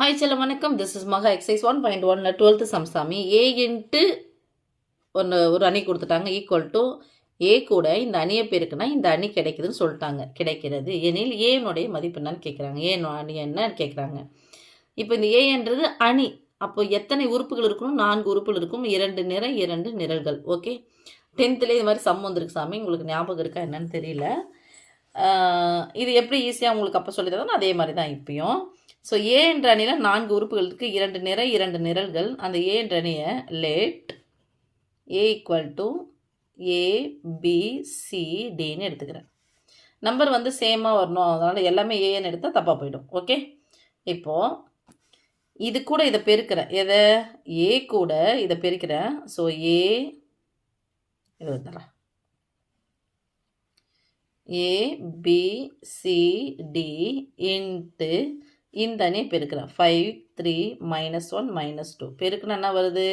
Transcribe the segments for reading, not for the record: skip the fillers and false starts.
Hi செல்லம் வணக்கம். This is மகா எக்ஸைஸ் 1.1 12th சம்சாமி ஏ இன்ட்டு ஒரு அணி கொடுத்துட்டாங்க ஈக்குவல் டு ஏ கூட இந்த அணியை பெருக்குனா இந்த அணி கிடைக்குதுன்னு சொல்லிட்டாங்க. கிடைக்கிறது எனில் ஏனுடைய மதிப்பு என்னன்னு கேட்குறாங்க. ஏன் அணி என்னன்னு கேட்குறாங்க. இப்போ இந்த ஏன்றது அணி, அப்போ எத்தனை உறுப்புகள் இருக்கணும்? 4 உறுப்புகள் இருக்கும். 2 நிறை 2 நிரல்கள். ஓகே, 10th இது மாதிரி சம் வந்துருக்கு சாமி. உங்களுக்கு ஞாபகம் இருக்கா என்னன்னு தெரியல. இது எப்படி ஈஸியாக உங்களுக்கு அப்போ சொல்லி தரோம் அதே மாதிரி தான் இப்பயும். ஸோ ஏ என்ற அணியில் 4 உறுப்புகள் இருக்குது, 2 நிறை 2 நிரல்கள். அந்த ஏ என்ற அணியை லெட் ஏ ஈக்குவல் டு ஏபிசிடின்னு எடுத்துக்கிறேன். நம்பர் வந்து சேமாக வரணும், அதனால் எல்லாமே ஏன்னு எடுத்தால் தப்பாக போயிடும். ஓகே, இப்போது இது கூட இதை பெருக்கிறேன். எதை? ஏ கூட இதை பெருக்கிறேன். ஸோ ஏ இது வந்துடுறேன் ஏபிசிடி இன்ட்டு இந்த அணி பெருக்கிறேன். 5 3 -1 -2 பெருக்குன்னா என்ன வருது?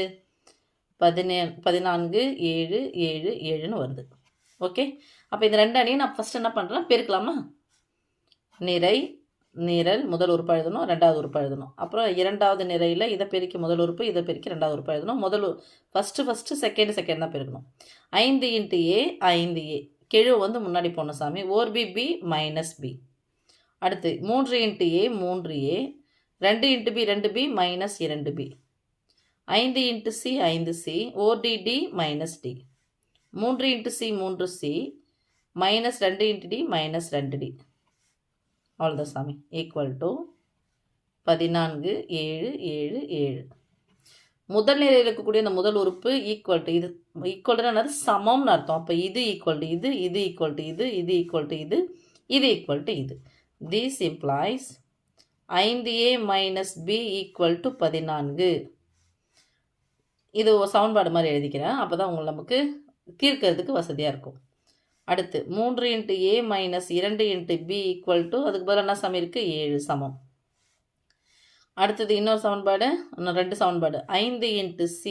14 7 7 7ன்னு வருது. ஓகே, அப்போ இந்த 2 அணியை நான் ஃபஸ்ட் என்ன பண்ணுறேன்? பெருக்கலாமா? நிறை நிரல் முதல் உறுப்பு எழுதணும், 2வது உறுப்பு எழுதணும். அப்புறம் 2வது நிறையில் இதை பெருக்கி முதல் உறுப்பு, இதை பெருக்கி 2வது உறுப்பு எழுதணும். ஃபஸ்ட்டு செகண்ட் தான் பெருக்கணும். 5 × ஏ 5a கெழு வந்து முன்னாடி போகணும் சாமி. ORB -b. அடுத்து 3 × ஏ 3a, 2 × b 2b -2b, 5 × c 5c, ODD -d, 3 × c 3c, -2 × d -2d. அவ்வளோதான் சாமி. Equal to 14 7 7 7. முதல் நிலையில் இருக்கக்கூடிய அந்த முதல் உறுப்பு ஈக்குவல் டு இது. ஈக்குவல் டு என்னது? சமம்னு அர்த்தம். அப்போ இது ஈக்குவல் டு இது, இது ஈக்குவல் டு இது, இது ஈக்குவல் டு இது, இது ஈக்குவல் டு இது. This implies 5a - b equal to 14. இது சவுண்ட்பாடு மாதிரி எழுதிக்கிறேன், அப்போ தான் நமக்கு தீர்க்கிறதுக்கு வசதியாக இருக்கும். அடுத்து 3 × a -2 × b ஈக்குவல் டு அதுக்கு பதில் என்ன சமம் இருக்குது? 7 சமம். அடுத்தது இன்னொரு சமன்பாடு, இன்னும் 2 சமன்பாடு. 5 × c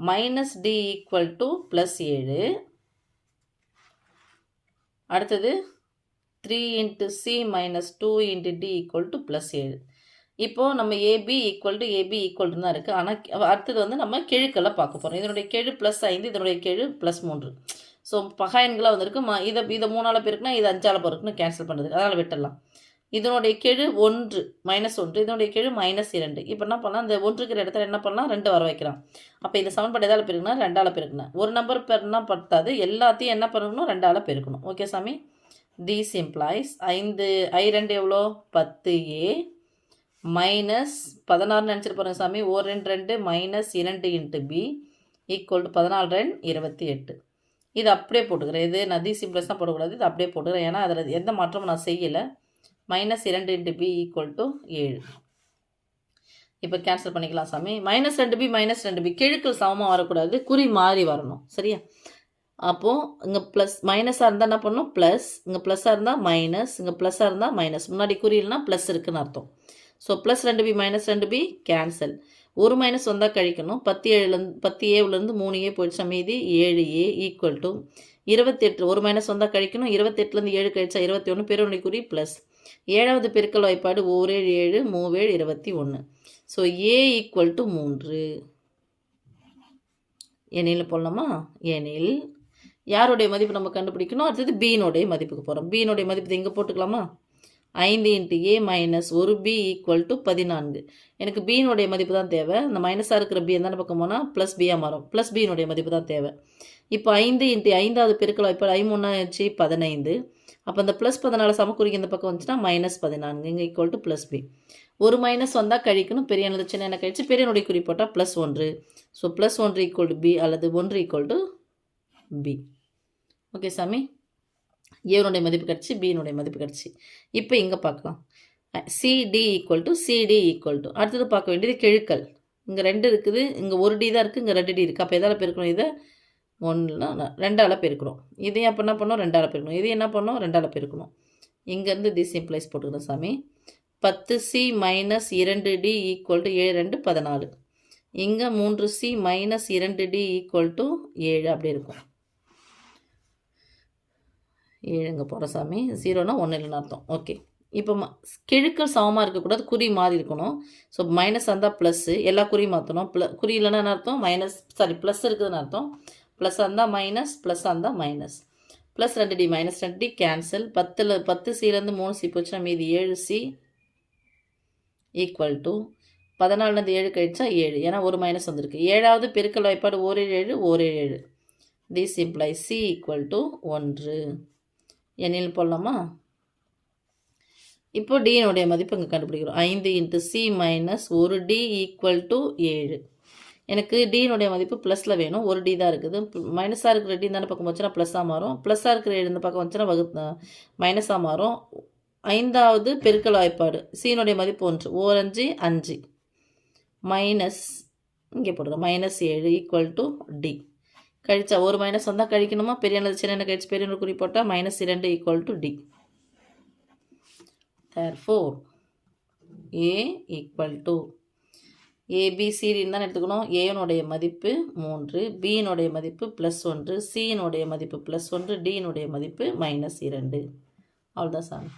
-d ஈக்குவல் டு +7. அடுத்தது 3 × c -2 × d ஈக்குவல் டு +7. இப்போது நம்ம ஏபி ஈக்குவல் டு தான் இருக்குது. ஆனால் அடுத்தது வந்து நம்ம கெழுக்களை பார்க்க போகிறோம். இதனுடைய கெழு +5, இதனுடைய கெழு +3. ஸோ பகாயன்களாக வந்திருக்கு. இதை 3ஆல் பெருக்குனா இது 5ஆல் பெருக்குன்னு கேன்சல் பண்ணுறதுக்கு, அதனால் விட்டுடலாம். இதனுடைய கெழு 1 -1, இதனுடைய கெழு -2. இப்போ என்ன பண்ணலாம்? இந்த 1 இருக்கிற இடத்துல என்ன பண்ணலாம்? 2 வர வைக்கலாம். அப்போ இந்த சமன்பாடு எதால் பெருக்குனா 2ஆல் பெருக்கணும். ஒரு நம்பர் பெருனா பத்தாது, எல்லாத்தையும் என்ன பண்ணணும்? 2ஆல் பெருக்கணும். ஓகே சாமி. This implies 5 எவ்வளோ? 10a -16 நினச்சிட்டு போகிறேன் சாமி. 1 2 -2 × b ஈக்குவல் டு 14 28. இது அப்படியே போட்டுக்கிறேன். இது நான் தி சிம்பிள்ஸ் தான் போடக்கூடாது, இது அப்படியே போட்டுக்கிறேன். ஏன்னா அதில் எந்த மாற்றமும் நான் செய்யலை. -2 × b ஈக்குவல் டு 7. இப்போ கேன்சல் பண்ணிக்கலாம் சாமி. -2b -2b கெழுக்கள் சமமாக வரக்கூடாது, குறி மாறி வரணும். சரியா? அப்போது இங்கே ப்ளஸ் மைனஸாக இருந்தால் என்ன பண்ணணும்? ப்ளஸ், இங்கே ப்ளஸ்ஸாக இருந்தால் மைனஸ், இங்கே ப்ளஸ்ஸாக இருந்தால் மைனஸ். முன்னாடி குறியில்னா ப்ளஸ் இருக்குதுன்னு அர்த்தம். So +2b -2b cancel. ஒரு மைனஸ் வந்தால் கழிக்கணும். 10a 3a போயிடுச்சா, மீதி 7a ஈக்குவல் டு 28. ஒரு மைனஸ் வந்தால் கழிக்கணும். 28 7 கழிச்சா 21, பெருனுடைய குறி ப்ளஸ். 7வது பெருக்கல் வாய்ப்பாடு 1 7 3 21. ஸோ a ஈக்குவல் டு 3 எனில் போடலாமா? எனில் யாருடைய மதிப்பு நம்ம கண்டுபிடிக்கணும்? அடுத்தது பீனுடைய மதிப்புக்கு போகிறோம். பீனுடைய மதிப்பு இங்கே போட்டுக்கலாமா? 5 × a -1b ஈக்குவல் டு 14. எனக்கு பீனுடைய மதிப்பு தான் தேவை. இந்த மைனஸாக இருக்கிற பி எந்த பக்கம் போனால் +b மாறும். +bனுடைய மதிப்பு தான் தேவை. இப்போ 5 × 5வது பெருக்கல் வாய்ப்பாடு 5 3 15. அப்போ இந்த +14 சமக்குறிக்கு இந்த பக்கம் வந்துச்சுன்னா -14. இங்கே ஈக்குவல் டு +b. ஒரு மைனஸ் வந்தால் கழிக்கணும். பெரிய சின்ன என்ன கழிச்சு பெரியனுடைய குறி போட்டால் +1. ஸோ +1 ஈக்குவல் டு b அல்லது 1 ஈக்குவல் டு b. ஓகே சாமி. ஏனுடைய மதிப்பு கிடச்சி, பினுடைய மதிப்பு கிடச்சி. இப்போ இங்கே பார்க்கலாம். சிடி ஈக்குவல் டு அடுத்தது பார்க்க வேண்டியது கெழுக்கள். இங்கே 2 இருக்குது, இங்கே 1d தான் இருக்குது, இங்கே 2d இருக்குது. அப்போ எதால் பெருக்கணும்? இதை 2ஆல் பெருக்கணும். இதையும் அப்போ என்ன பண்ணணும்? 2ஆல் பெருக்கணும். இதையும் என்ன பண்ணணும்? 2ஆல் பெருக்கணும். இங்கேருந்து தி சிம்பிளைஸ் போட்டுக்கிறோம் சாமி. 10c -2d equal to 7 2 14. இங்கே 3c -2d ஈக்குவல் டு 7 அப்படி இருக்கும். 7 போகிற சாமி. 0னா 1 இல்லைன்னு அர்த்தம். ஓகே, இப்போ கெழுக்கள் சமமாக இருக்கக்கூடாது, குறி மாறி இருக்கணும். ஸோ மைனஸ் வந்தால் ப்ளஸ்ஸு, எல்லா குறியும் மாற்றணும். குறி இல்லைன்னா என்ன அர்த்தம், ப்ளஸ் இருக்குதுன்னு அர்த்தம். ப்ளஸ் இருந்தால் மைனஸ், ப்ளஸ் இருந்தால் minus. Plus 2D minus 2D cancel. 10 சிலேருந்து 3 C போச்சுன்னா மீதி 7 சி ஈக்குவல் டு 14லேருந்து 7 கழிச்சா 7, ஏன்னா ஒரு மைனஸ் வந்திருக்கு. 7வது பெருக்கல் வாய்ப்பாடு 1 7 1 7. This implies C equal to 1. எண்ணில் போடலாமா? இப்போ டியினுடைய மதிப்பு இங்கே கண்டுபிடிக்கிறோம். 5 × C minus 1D equal to 7. எனக்கு டியினுடைய மதிப்பு ப்ளஸில் வேணும். 1D தான் இருக்குது. மைனஸாக இருக்கிற டி இந்த பக்கம் வச்சுன்னா ப்ளஸ்ஸாக மாறும். ப்ளஸ்ஸாக இருக்கிற 7 இந்த பக்கம் வச்சுன்னா மைனஸாக மாறும். 5வது பெருக்கல் வாய்ப்பாடு சியினுடைய மதிப்பு 1, 5 5 மைனஸ் இங்கே போடுறோம் -7 ஈக்குவல் டு டி. கழிச்சா ஒரு மைனஸ் வந்தால் கழிக்கணுமா? பெரிய எண்ணது சின்ன எண்ணெய் கழிச்சு பெரிய குறி போட்டால் -2 equal to D. Therefore, A equal to ABCD தான் எடுத்துக்கணும். ஏனுடைய மதிப்பு 3, பியினுடைய மதிப்பு +1, சியினுடைய மதிப்பு +1, டியினுடைய மதிப்பு -2. அவ்வளோதான் சாமி.